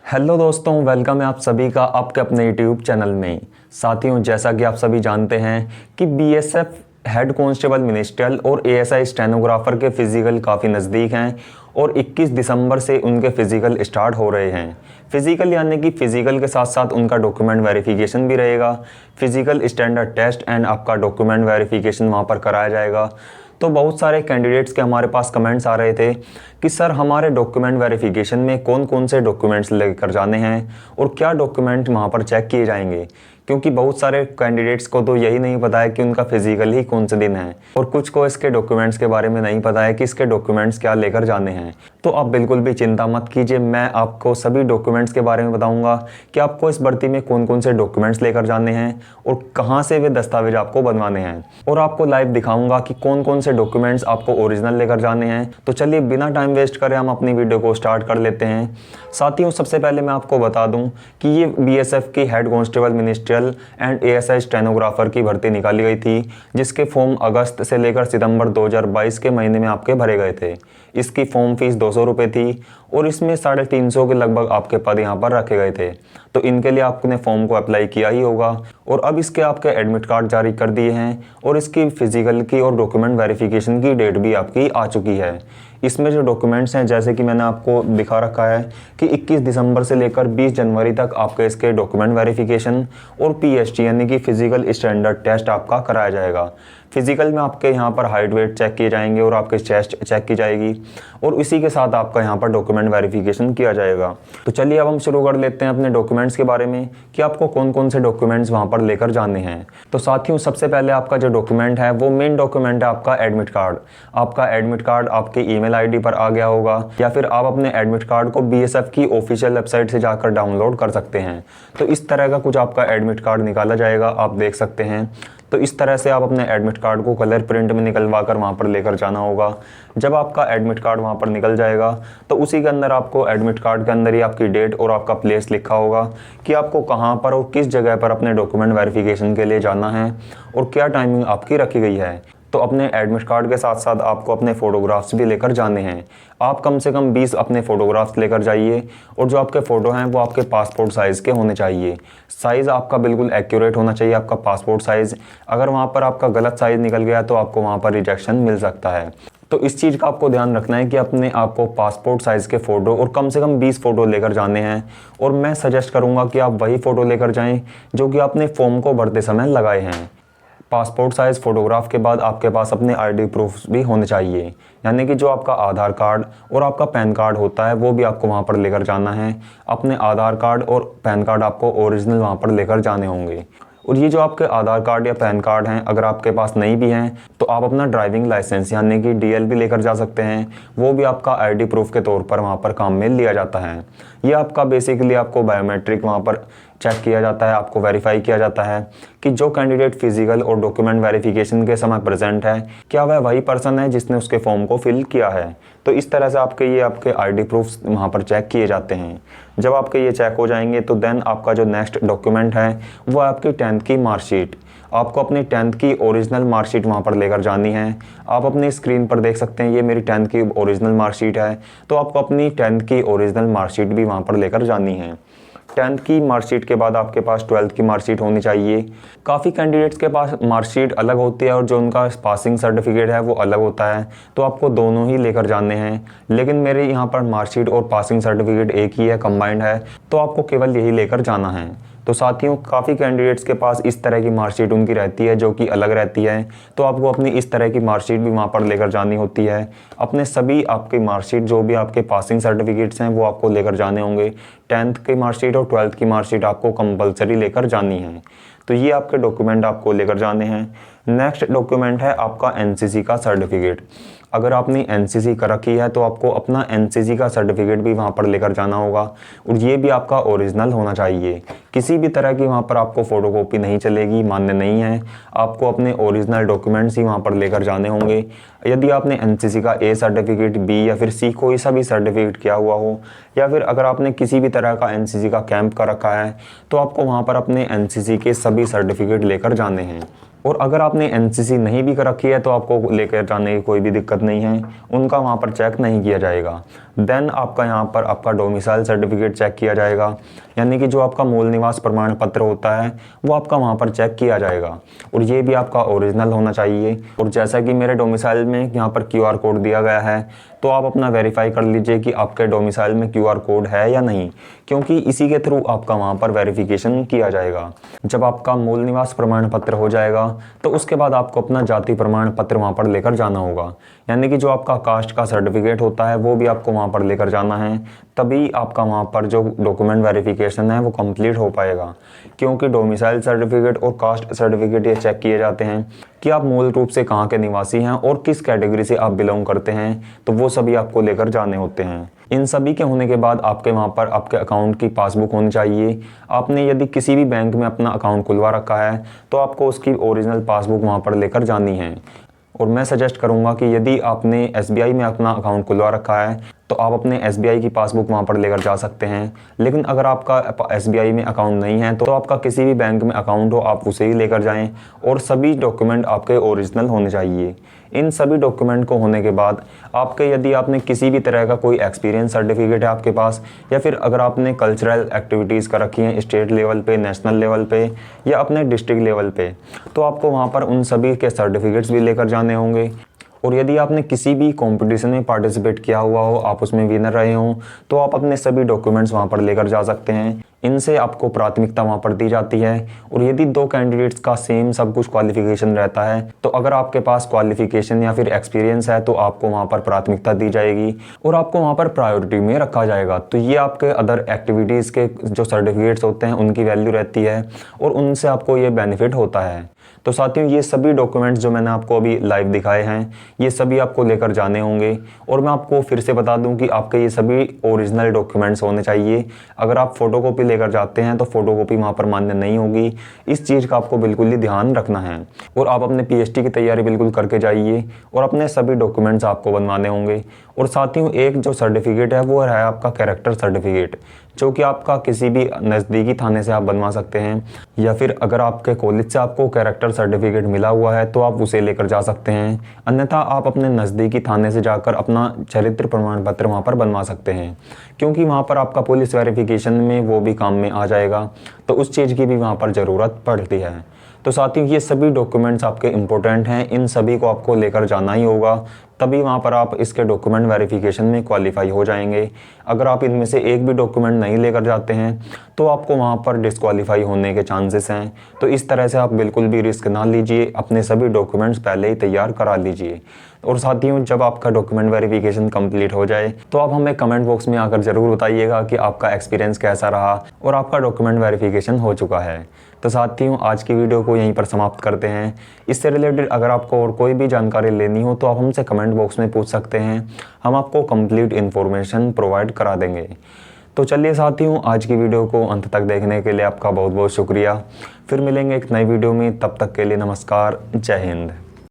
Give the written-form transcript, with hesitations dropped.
Hello दोस्तों, welcome है आप सभी का आपके अपने यूट्यूब चैनल में। साथियों, जैसा कि आप सभी जानते हैं कि बीएसएफ हेड कांस्टेबल मिनिस्ट्रियल और एएसआई स्टेनोग्राफर के फिजिकल काफ़ी नज़दीक हैं और 21 दिसंबर से उनके फिजिकल स्टार्ट हो रहे हैं। फिजिकल यानी कि फिजिकल के साथ साथ उनका डॉक्यूमेंट वेरिफिकेशन भी रहेगा। फिजिकल स्टैंडर्ड टेस्ट एंड आपका डॉक्यूमेंट वेरिफिकेशन वहाँ पर कराया जाएगा। तो बहुत सारे कैंडिडेट्स के हमारे पास कमेंट्स आ रहे थे कि सर हमारे डॉक्यूमेंट वेरिफिकेशन में कौन कौन से डॉक्यूमेंट्स लेकर जाने हैं और क्या डॉक्यूमेंट वहाँ पर चेक किए जाएंगे, क्योंकि बहुत सारे कैंडिडेट्स को तो यही नहीं पता है कि उनका फिजिकल ही कौन से दिन है और कुछ को इसके डॉक्यूमेंट्स के बारे में नहीं पता है कि इसके डॉक्यूमेंट्स क्या लेकर जाने हैं। तो आप बिल्कुल भी चिंता मत कीजिए, मैं आपको सभी डॉक्यूमेंट्स के बारे में बताऊंगा कि आपको इस भर्ती में कौन कौन से डॉक्यूमेंट्स लेकर जाने हैं और कहाँ से वे दस्तावेज आपको बनवाने हैं, और आपको लाइव दिखाऊंगा कि कौन कौन से डॉक्यूमेंट्स आपको ओरिजिनल लेकर जाने हैं। तो चलिए बिना टाइम वेस्ट करे हम अपनी वीडियो को स्टार्ट कर लेते हैं। साथियों, सबसे पहले मैं आपको बता दूं कि ये बीएसएफ की head constable ministerial and ASI stenographer की भर्ती निकाली गई थी, जिसके फॉर्म अगस्त से लेकर सितंबर 2022 के महीने में आपके भरे गए थे। इसकी फॉर्म फीस 200 रुपये थी और इसमें 350 के लगभग आपके पद यहाँ पर रखे गए थे। तो इनके लिए आपने फॉर्म को अप्लाई किया ही होगा और अब इसके आपके एडमिट कार्ड जारी कर दिए हैं और इसकी फिजिकल की और डॉक्यूमेंट वेरिफिकेशन की डेट भी आपकी आ चुकी है। इसमें जो डॉक्यूमेंट्स हैं, जैसे कि मैंने आपको दिखा रखा है कि 21 दिसंबर से लेकर 20 जनवरी तक आपके इसके डॉक्यूमेंट वेरिफिकेशन और पीएसटी यानी कि फिजिकल स्टैंडर्ड टेस्ट आपका कराया जाएगा। फिजिकल में आपके यहाँ पर हाइट वेट चेक किए जाएंगे और आपके चेस्ट चेक की जाएगी और इसी के साथ आपका यहाँ पर डॉक्यूमेंट वेरिफिकेशन किया जाएगा। तो चलिए अब हम शुरू कर लेते हैं अपने डॉक्यूमेंट्स के बारे में कि आपको कौन कौन से डॉक्यूमेंट्स वहाँ पर लेकर जाने हैं। तो साथियों, सबसे पहले आपका जो डॉक्यूमेंट है वो मेन डॉक्यूमेंट है आपका एडमिट कार्ड। आपका एडमिट कार्ड आपके ईमेल आईडी पर आ गया होगा या फिर आप अपने एडमिट कार्ड को बीएसएफ की ऑफिशियल वेबसाइट से जाकर डाउनलोड कर सकते हैं। तो इस तरह का कुछ आपका एडमिट कार्ड निकाला जाएगा, आप देख सकते हैं। तो इस तरह से आप अपने एडमिट कार्ड को कलर प्रिंट में निकलवा कर वहाँ पर लेकर जाना होगा। जब आपका एडमिट कार्ड वहाँ पर निकल जाएगा तो उसी के अंदर आपको एडमिट कार्ड के अंदर ही आपकी डेट और आपका प्लेस लिखा होगा कि आपको कहाँ पर और किस जगह पर अपने डॉक्यूमेंट वेरिफिकेशन के लिए जाना है और क्या टाइमिंग आपकी रखी गई है। तो अपने एडमिट कार्ड के साथ साथ आपको अपने फ़ोटोग्राफ्स भी लेकर जाने हैं। आप कम से कम 20 अपने फ़ोटोग्राफ्स लेकर जाइए और जो आपके फ़ोटो हैं वो आपके पासपोर्ट साइज़ के होने चाहिए। साइज़ आपका बिल्कुल एक्यूरेट होना चाहिए, आपका पासपोर्ट साइज़। अगर वहाँ पर आपका गलत साइज़ निकल गया तो आपको वहाँ पर रिजेक्शन मिल सकता है। तो इस चीज़ का आपको ध्यान रखना है कि अपने आपको पासपोर्ट साइज़ के फ़ोटो और कम से कम 20 फ़ोटो लेकर जाने हैं। और मैं सजेस्ट करूँगा कि आप वही फ़ोटो लेकर जाएँ जो कि आपने फॉर्म को भरते समय लगाए हैं। पासपोर्ट साइज़ फ़ोटोग्राफ के बाद आपके पास अपने आईडी प्रूफ भी होने चाहिए, यानी कि जो आपका आधार कार्ड और आपका पैन कार्ड होता है वो भी आपको वहाँ पर लेकर जाना है। अपने आधार कार्ड और पैन कार्ड आपको ओरिजिनल वहाँ पर लेकर जाने होंगे। और ये जो आपके आधार कार्ड या पैन कार्ड हैं, अगर आपके पास नहीं भी हैं तो आप अपना ड्राइविंग लाइसेंस यानी कि डीएल भी लेकर जा सकते हैं। वो भी आपका आईडी प्रूफ के तौर पर वहाँ पर काम में लिया जाता है। ये आपका बेसिकली आपको बायोमेट्रिक वहाँ पर चेक किया जाता है, आपको वेरीफाई किया जाता है कि जो कैंडिडेट फिजिकल और डॉक्यूमेंट वेरिफिकेशन के समय प्रेजेंट है क्या वह वही पर्सन है जिसने उसके फॉर्म को फिल किया है। तो इस तरह से आपके आईडी प्रूफ्स वहाँ पर चेक किए जाते हैं। जब आपके ये चेक हो जाएंगे तो देन आपका जो नेक्स्ट डॉक्यूमेंट है वो आपकी 10th की मार्कशीट। आपको अपनी 10th की ओरिजिनल मार्कशीट वहाँ पर लेकर जानी है। आप अपनी स्क्रीन पर देख सकते हैं ये मेरी 10th की ओरिजिनल मार्कशीट है। तो आपको अपनी 10th की ओरिजिनल मार्कशीट भी वहाँ पर लेकर जानी है। 10th की मार्कशीट के बाद आपके पास 12th की मार्कशीट होनी चाहिए। काफ़ी कैंडिडेट्स के पास मार्कशीट अलग होती है और जो उनका पासिंग सर्टिफिकेट है वो अलग होता है, तो आपको दोनों ही लेकर जाने हैं। लेकिन मेरे यहाँ पर मार्कशीट और पासिंग सर्टिफिकेट एक ही है, कंबाइंड है, तो आपको केवल यही लेकर जाना है। तो साथियों, काफ़ी कैंडिडेट्स के पास इस तरह की मार्कशीट उनकी रहती है जो कि अलग रहती है, तो आपको अपनी इस तरह की मार्कशीट भी वहाँ पर लेकर जानी होती है। अपने सभी आपकी मार्कशीट जो भी आपके पासिंग सर्टिफिकेट्स हैं वो आपको लेकर जाने होंगे। 10th की मार्कशीट और 12th की मार्कशीट आपको कंपलसरी लेकर जानी है। तो ये आपके डॉक्यूमेंट आपको लेकर जाने हैं। नेक्स्ट डॉक्यूमेंट है आपका एनसीसी का सर्टिफिकेट। अगर आपने एनसीसी कर रखी है तो आपको अपना एनसीसी का सर्टिफिकेट भी वहाँ पर लेकर जाना होगा और ये भी आपका ओरिजिनल होना चाहिए, किसी भी तरह की वहाँ पर आपको फ़ोटोकॉपी नहीं चलेगी, मान्य नहीं है। आपको अपने ओरिजिनल डॉक्यूमेंट्स ही वहाँ पर लेकर जाने होंगे। यदि आपने एनसीसी का ए सर्टिफिकेट, बी या फिर सी कोई सा भी सर्टिफिकेट किया हुआ हो, या फिर अगर आपने किसी भी तरह का एनसीसी का कैंप कर रखा है, तो आपको वहाँ पर अपने एनसीसी के सभी सर्टिफिकेट लेकर जाने हैं। और अगर आपने एनसीसी नहीं भी कर रखी है तो आपको लेकर जाने की कोई भी दिक्कत नहीं है, उनका वहाँ पर चेक नहीं किया जाएगा। देन आपका यहाँ पर आपका डोमिसाइल सर्टिफिकेट चेक किया जाएगा, यानी कि जो आपका मूल निवास प्रमाण पत्र होता है वो आपका वहाँ पर चेक किया जाएगा, और ये भी आपका ओरिजिनल होना चाहिए। और जैसा कि मेरे डोमिसाइल में यहाँ पर QR कोड दिया गया है, तो आप अपना वेरीफाई कर लीजिए कि आपके डोमिसाइल में QR कोड है या नहीं, क्योंकि इसी के थ्रू आपका वहाँ पर वेरिफिकेशन किया जाएगा। जब आपका मूल निवास प्रमाण पत्र हो जाएगा तो उसके बाद आपको अपना जाति प्रमाण पत्र वहाँ पर लेकर जाना होगा, यानी कि जो आपका कास्ट का सर्टिफिकेट होता है वो भी आपको वहाँ पर लेकर जाना है। तभी आपका वहाँ पर जो डॉक्यूमेंट वेरिफिकेशन है वो कंप्लीट हो पाएगा, क्योंकि डोमिसाइल सर्टिफिकेट और कास्ट सर्टिफिकेट ये चेक किए जाते हैं कि आप मूल रूप से कहाँ के निवासी हैं और किस कैटेगरी से आप बिलोंग करते हैं, तो वो सभी आपको लेकर जाने होते हैं। इन सभी के होने के बाद आपके वहाँ पर आपके अकाउंट की पासबुक होनी चाहिए। आपने यदि किसी भी बैंक में अपना अकाउंट खुलवा रखा है तो आपको उसकी ओरिजिनल पासबुक वहाँ पर लेकर जानी है। और मैं सजेस्ट करूँगा कि यदि आपने SBI में अपना अकाउंट खुलवा रखा है तो आप अपने SBI की पासबुक वहाँ पर लेकर जा सकते हैं। लेकिन अगर आपका SBI में अकाउंट नहीं है तो आपका किसी भी बैंक में अकाउंट हो, आप उसे ही लेकर जाएं, और सभी डॉक्यूमेंट आपके ओरिजिनल होने चाहिए। इन सभी डॉक्यूमेंट को होने के बाद आपके, यदि आपने किसी भी तरह का कोई एक्सपीरियंस सर्टिफिकेट है आपके पास, या फिर अगर आपने कल्चरल एक्टिविटीज़ कर रखी हैं स्टेट लेवल पे, नेशनल लेवल पे या अपने डिस्ट्रिक्ट लेवल पे, तो आपको वहाँ पर उन सभी के सर्टिफिकेट्स भी लेकर जाने होंगे। और यदि आपने किसी भी कंपटीशन में पार्टिसिपेट किया हुआ हो, आप उसमें विनर रहे हों, तो आप अपने सभी डॉक्यूमेंट्स वहाँ पर लेकर जा सकते हैं। इनसे आपको प्राथमिकता वहाँ पर दी जाती है। और यदि दो कैंडिडेट्स का सेम सब कुछ क्वालिफिकेशन रहता है, तो अगर आपके पास क्वालिफिकेशन या फिर एक्सपीरियंस है तो आपको वहाँ पर प्राथमिकता दी जाएगी और आपको वहाँ पर प्रायोरिटी में रखा जाएगा। तो ये आपके अदर एक्टिविटीज़ के जो सर्टिफिकेट्स होते हैं उनकी वैल्यू रहती है और उनसे आपको ये बेनिफिट होता है। तो साथियों, ये सभी डॉक्यूमेंट्स जो मैंने आपको अभी लाइव दिखाए हैं ये सभी आपको लेकर जाने होंगे। और मैं आपको फिर से बता दूं कि आपके ये सभी ओरिजिनल डॉक्यूमेंट्स होने चाहिए। अगर आप फोटोकॉपी लेकर जाते हैं तो फोटोकॉपी वहाँ पर मान्य नहीं होगी। इस चीज़ का आपको बिल्कुल ही ध्यान रखना है। और आप अपने PhD की तैयारी बिल्कुल करके जाइए और अपने सभी डॉक्यूमेंट्स आपको बनवाने होंगे। और साथियों, एक जो सर्टिफिकेट है वो है आपका कैरेक्टर सर्टिफिकेट, जो कि आपका किसी भी नज़दीकी थाने से आप बनवा सकते हैं, या फिर अगर आपके कॉलेज से आपको कैरेक्टर सर्टिफिकेट मिला हुआ है तो आप उसे लेकर जा सकते हैं। अन्यथा आप अपने नज़दीकी थाने से जाकर अपना चरित्र प्रमाण पत्र वहाँ पर बनवा सकते हैं, क्योंकि वहाँ पर आपका पुलिस वेरिफिकेशन में वो भी काम में आ जाएगा। तो उस चीज़ की भी वहाँ पर ज़रूरत पड़ती है। तो साथियों, ये सभी डॉक्यूमेंट्स आपके इम्पोर्टेंट हैं, इन सभी को आपको लेकर जाना ही होगा, तभी वहाँ पर आप इसके डॉक्यूमेंट वेरिफिकेशन में क्वालिफाई हो जाएंगे। अगर आप इनमें से एक भी डॉक्यूमेंट नहीं लेकर जाते हैं तो आपको वहाँ पर डिस्क्वालीफाई होने के चांसेस हैं। तो इस तरह से आप बिल्कुल भी रिस्क ना लीजिए, अपने सभी डॉक्यूमेंट्स पहले ही तैयार करा लीजिए। और साथियों, जब आपका डॉक्यूमेंट वेरिफिकेशन कंप्लीट हो जाए तो आप हमें कमेंट बॉक्स में आकर ज़रूर बताइएगा कि आपका एक्सपीरियंस कैसा रहा और आपका डॉक्यूमेंट वेरिफिकेशन हो चुका है। तो साथियों, आज की वीडियो को यहीं पर समाप्त करते हैं। इससे रिलेटेड अगर आपको और कोई भी जानकारी लेनी हो तो आप हमसे कमेंट बॉक्स में पूछ सकते हैं, हम आपको कंप्लीट इन्फॉर्मेशन प्रोवाइड करा देंगे। तो चलिए साथियों, आज की वीडियो को अंत तक देखने के लिए आपका बहुत बहुत शुक्रिया। फिर मिलेंगे एक नई वीडियो में, तब तक के लिए नमस्कार, जय हिंद।